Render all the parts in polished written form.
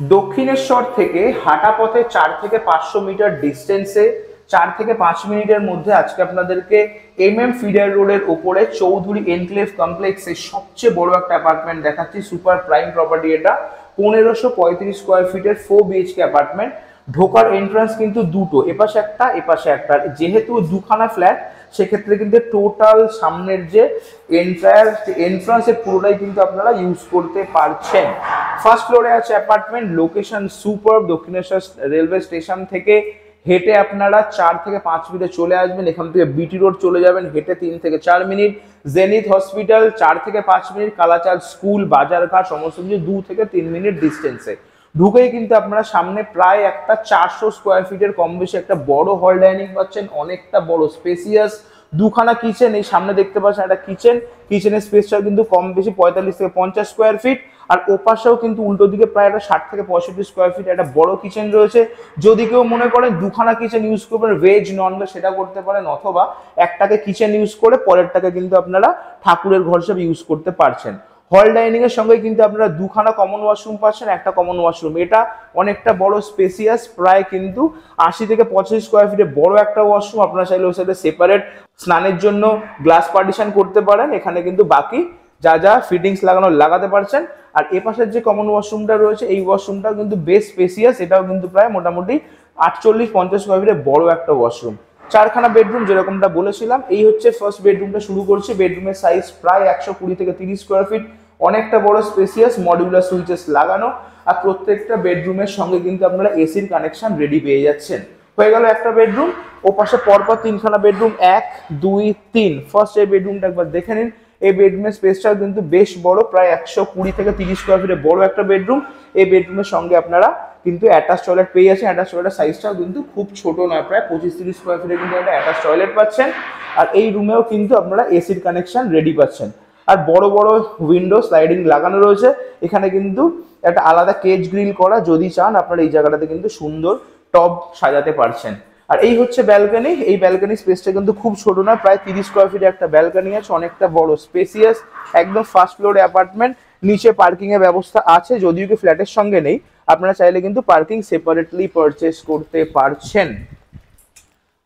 দক্ষিণেশ্বর থেকে হাঁটা পথে 4 থেকে 500 মিটার ডিস্টেন্সে 4 থেকে 5 মিনিটের মধ্যে আজকে আপনাদেরকে ফিডার রোডের উপরে চৌধুরী এনক্লেভ কমপ্লেক্সে সবচেয়ে বড় একটা অ্যাপার্টমেন্ট দেখাচ্ছি। সুপার প্রাইম প্রপার্টি, এটা 1535 স্কোয়ার ফিটের 4 বিএইচকে অ্যাপার্টমেন্ট। ঢোকার এন্ট্রান্স কিন্তু দুটো, এপাশে একটা এপাশে একটা। যেহেতু দুখানা ফ্ল্যাট, সেক্ষেত্রে কিন্তু টোটাল সামনের যে এন্ট্রান্সের পুরোটাই কিন্তু আপনারা ইউজ করতে পারছেন। ফার্স্ট ফ্লোরে আছে apartment, location super. Dakshineswar railway station থেকে হেঁটে আপনারা 4 থেকে 5 মিনিটে চলে আসবেন। এখান থেকে বিটি রোড চলে যাবেন হেঁটে 3 থেকে 4 মিনিট। জেনিথ হসপিটাল 4 থেকে 5 মিনিট। কালাচাঁদ স্কুল, বাজারঘাট সমস্ত কিছু 2 থেকে 3 মিনিট ডিস্টেন্সে। ঢুকেই কিন্তু আপনারা সামনে প্রায় একটা 400 স্কোয়ার ফিটের কম বেশি একটা বড় হল ডাইনিং পাচ্ছেন, অনেকটা বড় স্পেসিয়াস। দুখানা কিচেন, এই সামনে দেখতে পাচ্ছেন একটা কিচেনের স্পেসটা কিন্তু কম বেশি 45 থেকে 50 স্কোয়ার ফিট। আর ওপাশেও কিন্তু উল্টো দিকে প্রায় একটা 60 থেকে 65 স্কোয়ার ফিট একটা বড় কিচেন রয়েছে। যদি কেউ মনে করেন দুখানা কিচেন ইউজ করবেন, ভেজ নন ভেজ সেটা করতে পারেন, অথবা একটাকে কিচেন ইউজ করে পরেরটাকে কিন্তু আপনারা ঠাকুরের ঘর হিসেবে ইউজ করতে পারছেন। হল ডাইনিং এর সঙ্গে কিন্তু আপনারা দুখানা কমন ওয়াশরুম পাচ্ছেন, একটা কমন ওয়াশরুম। এটা অনেকটা বড় স্পেসিয়াস, প্রায় কিন্তু 80 থেকে 85 স্কোয়ার ফিটের বড় একটা ওয়াশরুম। আপনারা চাইলে ওই সাইডে সেপারেট স্নানের জন্য গ্লাস পার্টিশন করতে পারেন। এখানে কিন্তু বাকি যা যা ফিটিংস লাগাতে পারছেন। আর এ পাশের যে কমন ওয়াশরুমটা রয়েছে, এই ওয়াশরুমটাও কিন্তু বেশ স্পেসিয়াস। এটাও কিন্তু প্রায় মোটামুটি 48-50 স্কোয়ার ফিটের বড় একটা ওয়াশরুম। 4খানা বেডরুম যেরকমটা বলেছিলাম। এই হচ্ছে ফার্স্ট বেডরুমটা শুরু করছি। বেডরুমের সাইজ প্রায় 120 থেকে 30 স্কোয়ার ফিট, অনেকটা বড় স্পেসিয়াস, মডিউলার সুইচেস লাগানো। আর প্রত্যেকটা বেডরুমের সঙ্গে কিন্তু আপনারা এসির কানেকশন রেডি পেয়ে যাচ্ছেন। হয়ে গেল একটা বেডরুম। ও পাশে পরপর 3খানা বেডরুম, 1 2 3। ফার্স্ট এই বেডরুমটা একবার দেখে নিন। এই বেডরুমের স্পেসটাও কিন্তু বেশ বড়, প্রায় 120 থেকে 30 স্কোয়ার ফিটের বড় একটা বেডরুম। এই বেডরুমের সঙ্গে আপনারা কিন্তু অ্যাটাচ টয়লেট পেয়ে যাচ্ছেন। অ্যাটাচ টয়লেটের সাইজটাও কিন্তু খুব ছোট নয়, প্রায় 25-30 স্কোয়ার ফিটের কিন্তু একটা অ্যাটাচ টয়লেট পাচ্ছেন। আর এই রুমেও কিন্তু আপনারা এসির কানেকশন রেডি পাচ্ছেন। আর বড় বড় উইন্ডো স্লাইডিং লাগানো রয়েছে। এখানে কিন্তু একটা আলাদা কেজ গ্রিল করা, যদি চান আপনারা এই জায়গাটাতে কিন্তু সুন্দর টব সাজাতে পারছেন। আর এই হচ্ছে ব্যালকনি। এই ব্যালকনি স্পেসটা কিন্তু খুব ছোট না, প্রায় 30 স্কোয়ার ফিটের একটা ব্যালকনি আছে, অনেকটা বড় স্পেসিয়াস। একদম ফার্স্ট ফ্লোরে অ্যাপার্টমেন্ট। নিচে পার্কিং এর ব্যবস্থা আছে, যদিও কি ফ্ল্যাটের সঙ্গে নেই। আপনারা চাইলে কিন্তু পার্কিং সেপারেটলি পারচেস করতে পারছেন।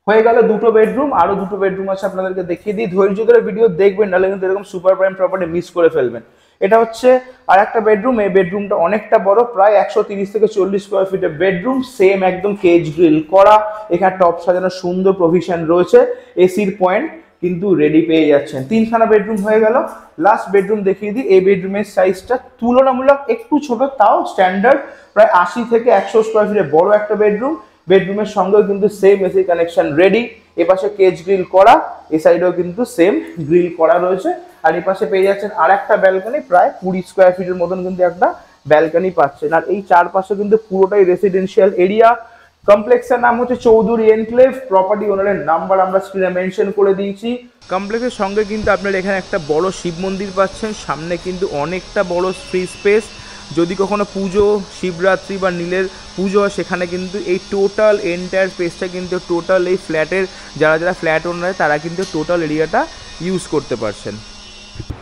হয়ে গেল দুটো বেডরুম। আরো দুটো বেডরুম আছে, আপনাদেরকে দেখিয়ে দিই। ধৈর্য ধরে ভিডিও দেখবেন, নাহলে কিন্তু এরকম সুপার প্রাইম প্রপার্টি মিস করে ফেলবেন। এটা হচ্ছে আর একটা বেডরুম। এই বেডরুমটা অনেকটা বড়, প্রায় 130 থেকে 40 স্কোয়ার ফিটের বেডরুম। সেম একদম কেজ গ্রিল করা। এখানে টপ সাজানো সুন্দর প্রভিশন রয়েছে। এসির পয়েন্ট কিন্তু রেডি পেয়ে যাচ্ছেন। 3খানা বেডরুম হয়ে গেল। লাস্ট বেডরুম দেখিয়ে দিই। এই বেডরুমের সাইজটা তুলনামূলক একটু ছোট, তাও স্ট্যান্ডার্ড, প্রায় 80 থেকে 100 স্কোয়ার ফিটের বড় একটা বেডরুম। বেডরুমের সঙ্গেও কিন্তু সেম এসি কানেকশন রেডি। এপাশে কেজ গ্রিল করা, এই সাইডেও কিন্তু সেম গ্রিল করা রয়েছে। আর এই পাশে পেয়ে যাচ্ছেন আর একটা ব্যালকনি, প্রায় 20 স্কোয়ার ফিটের মতন কিন্তু একটা ব্যালকনি পাচ্ছেন। আর এই চারপাশে কিন্তু পুরোটাই রেসিডেন্সিয়াল এরিয়া। কমপ্লেক্সের নাম হচ্ছে চৌধুরী এনক্লেভ। প্রপার্টি ওনারের নাম্বার আমরা স্ক্রিনে মেনশন করে দিয়েছি। কমপ্লেক্সের সঙ্গে কিন্তু আপনারা এখানে একটা বড় শিব মন্দির পাচ্ছেন। সামনে কিন্তু অনেকটা বড় ফ্রি স্পেস। যদি কখনো পুজো, শিবরাত্রি বা নীলের পুজো হয়, সেখানে কিন্তু এই টোটাল এন্টায়ার স্পেসটা কিন্তু টোটাল এই ফ্ল্যাটের যারা ফ্ল্যাট ওনার তারা কিন্তু টোটাল এরিয়াটা ইউজ করতে পারছেন।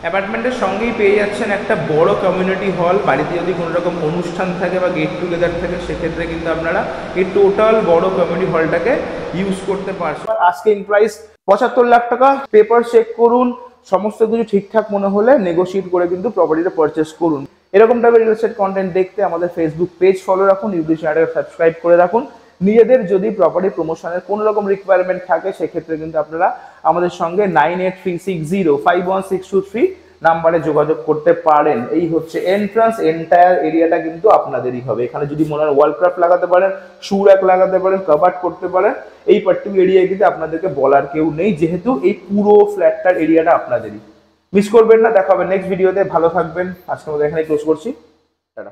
অ্যাপার্টমেন্টের সঙ্গেই পেয়ে যাচ্ছেন একটা বড় কমিউনিটি হল। বাড়িতে যদি কোনো রকম অনুষ্ঠান থাকে বা গেট টুগেদার থাকে, সেক্ষেত্রে কিন্তু আপনারা এই টোটাল বড় কমিউনিটি হলটাকে ইউজ করতে পারছেন। আস্কিং প্রাইস 75 লাখ টাকা। পেপার চেক করুন, সমস্ত কিছু ঠিকঠাক মনে হলে নেগোশিয়েট করে কিন্তু প্রপার্টিটা পারচেস করুন। এরকম টাইপের রিয়েল এস্টেট কন্টেন্ট দেখতে আমাদের ফেসবুক পেজ ফলো রাখুন, ইউটিউব চ্যানেলকে সাবস্ক্রাইব করে রাখুন। নিজেদের যদি প্রপার্টি প্রমোশনের কোনো রকম রিকোয়ারমেন্ট থাকে, সেক্ষেত্রে কিন্তু আপনারা আমাদের সঙ্গে 9836051623 নাম্বারে যোগাযোগ করতে পারেন। এই হচ্ছে এন্ট্রান্স। এন্টায়ার এরিয়াটা কিন্তু আপনাদেরই হবে। এখানে যদি মনে হয় ওয়ালক্রাফট লাগাতে পারেন, শু র্যাক লাগাতে পারেন, কাভার্ড করতে পারেন। এই পার্টিকুলার এরিয়ায় কিন্তু আপনাদেরকে বলার কেউ নেই, যেহেতু এই পুরো ফ্ল্যাটটার এরিয়াটা আপনাদেরই। মিস করবেন না। দেখা হবে নেক্সট ভিডিওতে। ভালো থাকবেন। আজকের মতো এখানে ক্লোজ করছি। টাটা।